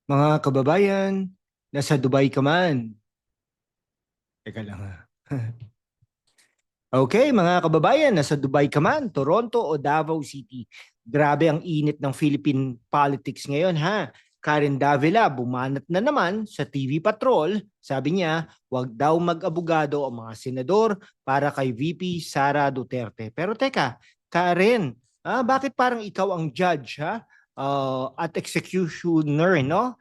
Mga kababayan, nasa Dubai ka man. Teka lang ha. Okay, mga kababayan, nasa Dubai ka man, Toronto o Davao City. Grabe ang init ng Philippine politics ngayon ha. Karen Davila bumanat na naman sa TV Patrol. Sabi niya, wag daw mag-abogado ang mga senador para kay VP Sara Duterte. Pero teka, Karen, bakit parang ikaw ang judge ha? At executioner, no?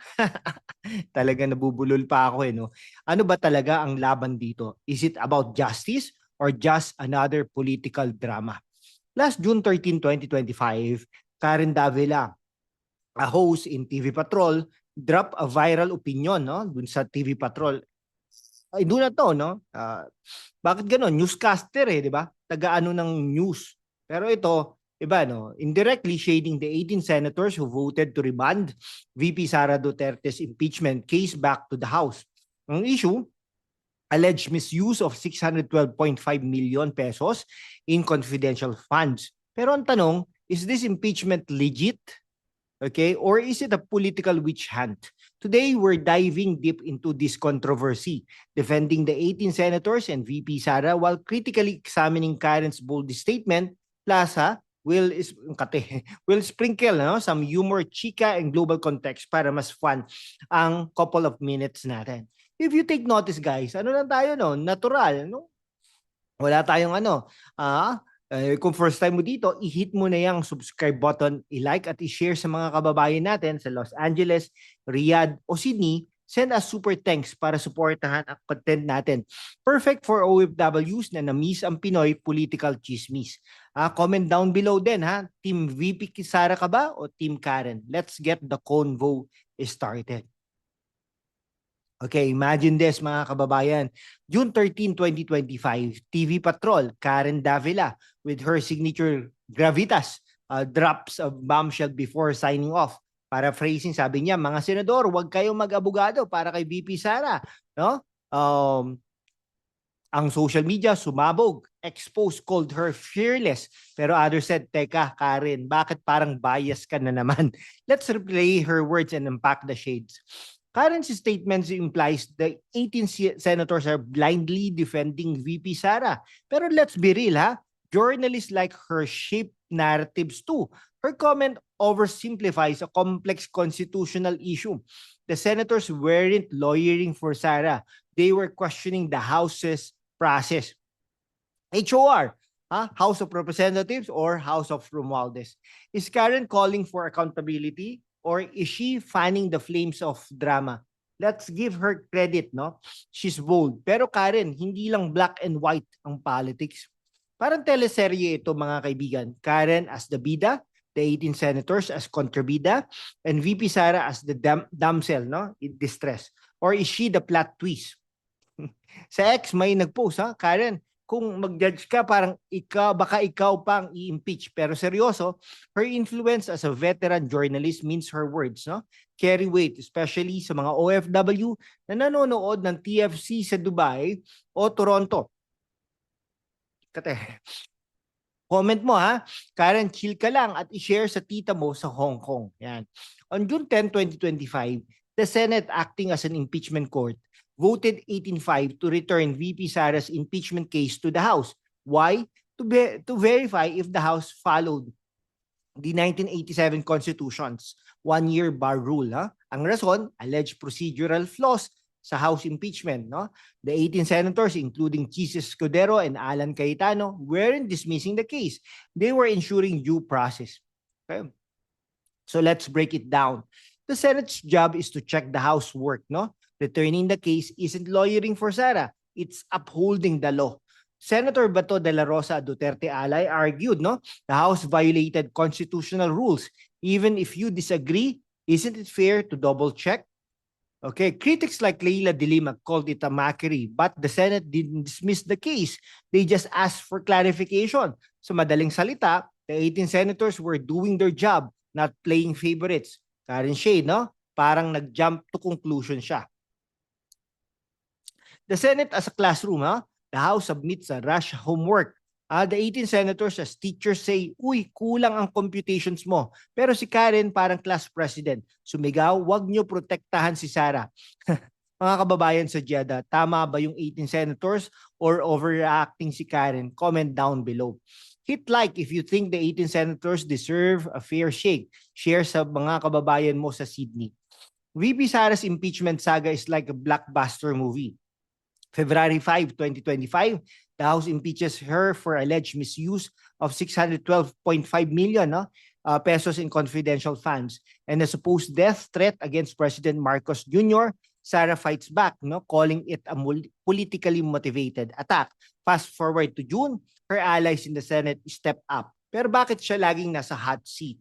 Talaga nabubulol pa ako no. Ano ba talaga ang laban dito? Is it about justice or just another political drama? Last June 13, 2025, Karen Davila, a host in TV Patrol, dropped a viral opinion no dun sa TV Patrol. Ay doon na to no. Bakit gano'n? Newscaster di ba? Taga-ano ng news. Pero ito, iba no, indirectly shading the 18 senators who voted to remand VP Sara Duterte's impeachment case back to the House. Ang issue, alleged misuse of 612.5 million pesos in confidential funds. Pero ang tanong, is this impeachment legit? Okay, or is it a political witch hunt? Today, we're diving deep into this controversy, defending the 18 senators and VP Sara while critically examining Karen's bold statement. Plus, will sprinkle no, some humor, chika, and global context para mas fun ang couple of minutes natin. If you take notice, guys, ano lang tayo, no? Natural, no? Wala tayong ano, kung first time mo dito, i-hit mo na yung subscribe button, i-like at i-share sa mga kababayan natin sa Los Angeles, Riyadh o Sydney. Send us super thanks para suportahan ang content natin. Perfect for OFWs na na-miss ang Pinoy political chismis. Comment down below din ha. Team VP Sara ka ba o Team Karen? Let's get the convo started. Okay, imagine this mga kababayan. June 13, 2025, TV Patrol, Karen Davila with her signature gravitas drops a bombshell before signing off. Paraphrasing, sabi niya, mga senador, huwag kayong mag-abogado para kay VP Sara. No? Ang social media sumabog. Exposed called her fearless. Pero others said, teka Karen, bakit parang bias ka na naman? Let's replay her words and unpack the shades. Karen's statements implies the 18 senators are blindly defending VP Sara. Pero let's be real ha, journalists like her shape narratives too. Her comment oversimplifies a complex constitutional issue. The senators weren't lawyering for Sara. They were questioning the House's process. HOR, House of Representatives or House of Romualdez. Is Karen calling for accountability? Or is she fanning the flames of drama? Let's give her credit, no? She's bold. Pero Karen, hindi lang black and white ang politics. Parang teleserye ito mga kaibigan. Karen as the bida, the 18 senators as kontrabida, and VP Sara as the damsel, no? In distress. Or is she the plot twist? Sa X may nag-post, Karen, kung mag-judge ka, parang baka ikaw pang i-impeach. Pero seryoso, her influence as a veteran journalist means her words, no? Carry weight, especially sa mga OFW na nanonood ng TFC sa Dubai o Toronto. Comment mo Karen, chill ka lang at i-share sa tita mo sa Hong Kong. Yan. On June 10, 2025, the Senate acting as an impeachment court voted 18-5 to return VP Sara's impeachment case to the House. Why? To verify if the House followed the 1987 Constitution's one-year bar rule. Ang rason, alleged procedural flaws sa House impeachment. No? The 18 senators, including Jesus Escudero and Alan Cayetano, weren't dismissing the case. They were ensuring due process. Okay? So let's break it down. The Senate's job is to check the House work, no? Returning the case isn't lawyering for Sara, it's upholding the law. Senator Bato de la Rosa Duterte Alay argued, no, the House violated constitutional rules. Even if you disagree, isn't it fair to double check? Okay, critics like Leila de Lima called it a mockery, but the Senate didn't dismiss the case. They just asked for clarification. So madaling salita, the 18 senators were doing their job, not playing favorites. Karen Shade, no? Parang nag-jump to conclusion siya. The Senate as a classroom, the House submits a rush homework. The 18 senators as teachers say, uy, kulang ang computations mo. Pero si Karen parang class president. Sumigaw, wag nyo protektahan si Sara. Mga kababayan sa Jeddah, tama ba yung 18 senators or overreacting si Karen? Comment down below. Hit like if you think the 18 senators deserve a fair shake. Share sa mga kababayan mo sa Sydney. VP Sara's impeachment saga is like a blockbuster movie. February 5, 2025, the House impeaches her for alleged misuse of 612.5 million pesos in confidential funds and a supposed death threat against President Marcos Jr. Sara fights back, calling it a politically motivated attack. Fast forward to June, her allies in the Senate step up. Pero bakit siya laging nasa hot seat?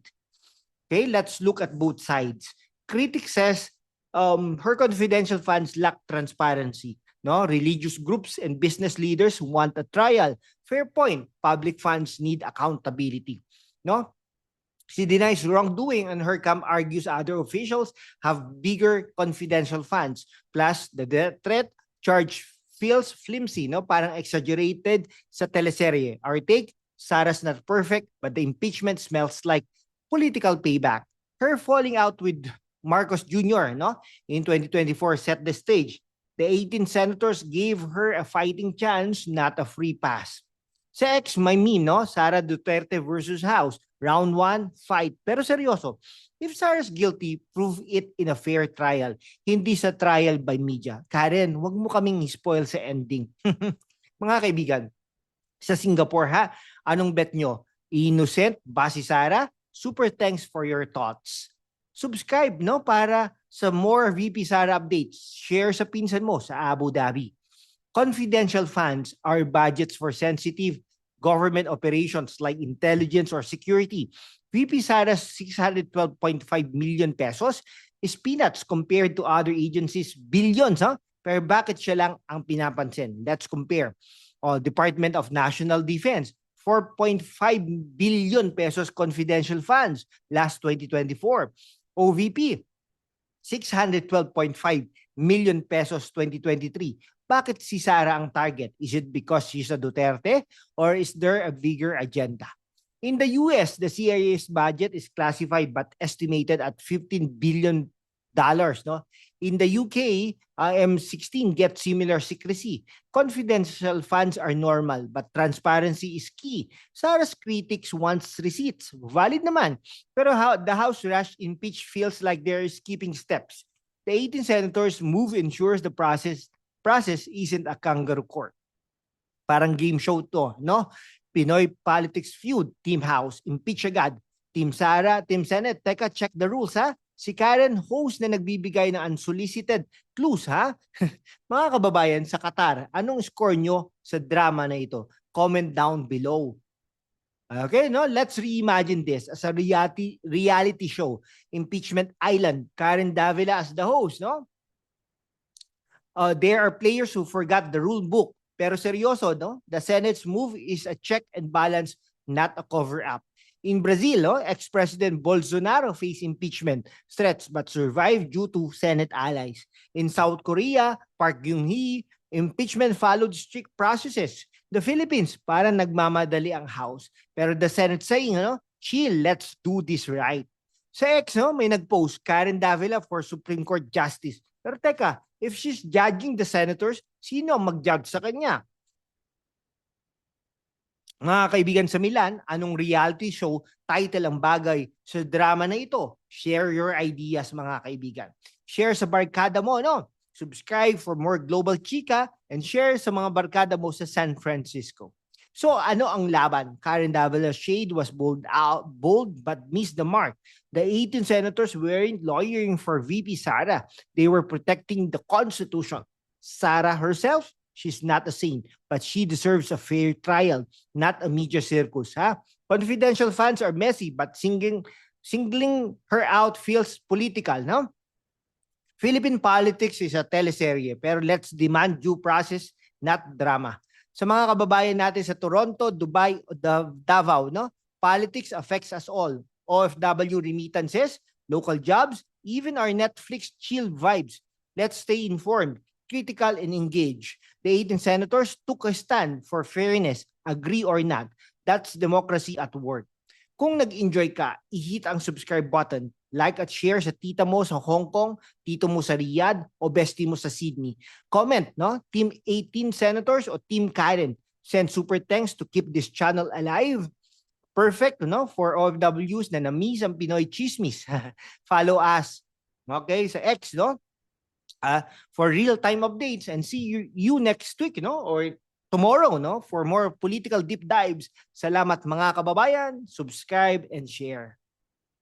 Okay, let's look at both sides. Critics says her confidential funds lack transparency. No, religious groups and business leaders want a trial. Fair point. Public funds need accountability. No, she denies wrongdoing, and her camp argues other officials have bigger confidential funds. Plus, the death threat charge feels flimsy, parang exaggerated sa teleserye. Our take: Sara's not perfect, but the impeachment smells like political payback. Her falling out with Marcos Jr. In 2024 set the stage. The 18 senators gave her a fighting chance, not a free pass. Sa X, may meme, Sara Duterte versus House. Round 1, fight. Pero seryoso, if Sara's guilty, prove it in a fair trial. Hindi sa trial by media. Karen, wag mo kaming spoil sa ending. Mga kaibigan, sa Singapore anong bet nyo? Innocent ba si Sara? Super thanks for your thoughts. Subscribe para sa more VP Sara updates. Share sa pinsan mo sa Abu Dhabi. Confidential funds are budgets for sensitive government operations like intelligence or security. VP Sara's 612.5 million pesos is peanuts compared to other agencies' billions. Pero bakit siya lang ang pinapansin? Let's compare. Department of National Defense, 4.5 billion pesos confidential funds last 2024. OVP, 612.5 million pesos 2023. Bakit si Sara ang target? Is it because she's a Duterte or is there a bigger agenda? In the US, the CIA's budget is classified but estimated at $15 billion. In the UK, M16 gets similar secrecy. Confidential funds are normal, but transparency is key. Sara's critics wants receipts. Valid naman. Pero the House rush impeach feels like they're skipping steps. The 18 senators move ensures the process isn't a kangaroo court. Parang game show to, Pinoy politics feud, Team House, impeach agad. Team Sara, Team Senate, teka, check the rules, Si Karen, host na nagbibigay ng unsolicited clues, Mga kababayan sa Qatar, anong score nyo sa drama na ito? Comment down below. Okay, let's reimagine this as a reality show. Impeachment Island, Karen Davila as the host, there are players who forgot the rule book. Pero seryoso, The Senate's move is a check and balance, not a cover-up. In Brazil, ex-President Bolsonaro faced impeachment threats but survived due to Senate allies. In South Korea, Park Geun-hye, impeachment followed strict processes. The Philippines, parang nagmamadali ang House. Pero the Senate saying, chill, let's do this right. Sa X, may nag-post, Karen Davila for Supreme Court Justice. Pero teka, if she's judging the senators, sino ang mag-judge sa kanya? Mga kaibigan sa Milan, anong reality show title ang bagay sa drama na ito? Share your ideas, mga kaibigan. Share sa barkada mo, Subscribe for more global chika and share sa mga barkada mo sa San Francisco. So ano ang laban? Karen Davila's shade was bold but missed the mark. The 18 senators weren't lawyering for VP Sara. They were protecting the Constitution. Sara herself, she's not a saint, but she deserves a fair trial, not a media circus. Confidential funds are messy, but singling her out feels political, Philippine politics is a teleserye, pero let's demand due process, not drama. Sa mga kababayan natin sa Toronto, Dubai, Davao, politics affects us all. OFW remittances, local jobs, even our Netflix chill vibes. Let's stay informed, critical, and engaged. The 18 senators took a stand for fairness, Agree or not, that's democracy at work. Kung nag-enjoy ka, i-hit ang subscribe button, like at share sa tita mo sa Hong Kong, tito mo sa Riyadh, o bestie mo sa Sydney. Comment, no? Team 18 Senators o Team Karen. Send super thanks to keep this channel alive. Perfect, no? For OFWs na na-miss ang Pinoy Chismis. Follow us, okay, sa X, no? For real-time updates, and see you next week, no? Or tomorrow, no? For more political deep dives. Salamat mga kababayan. Subscribe and share.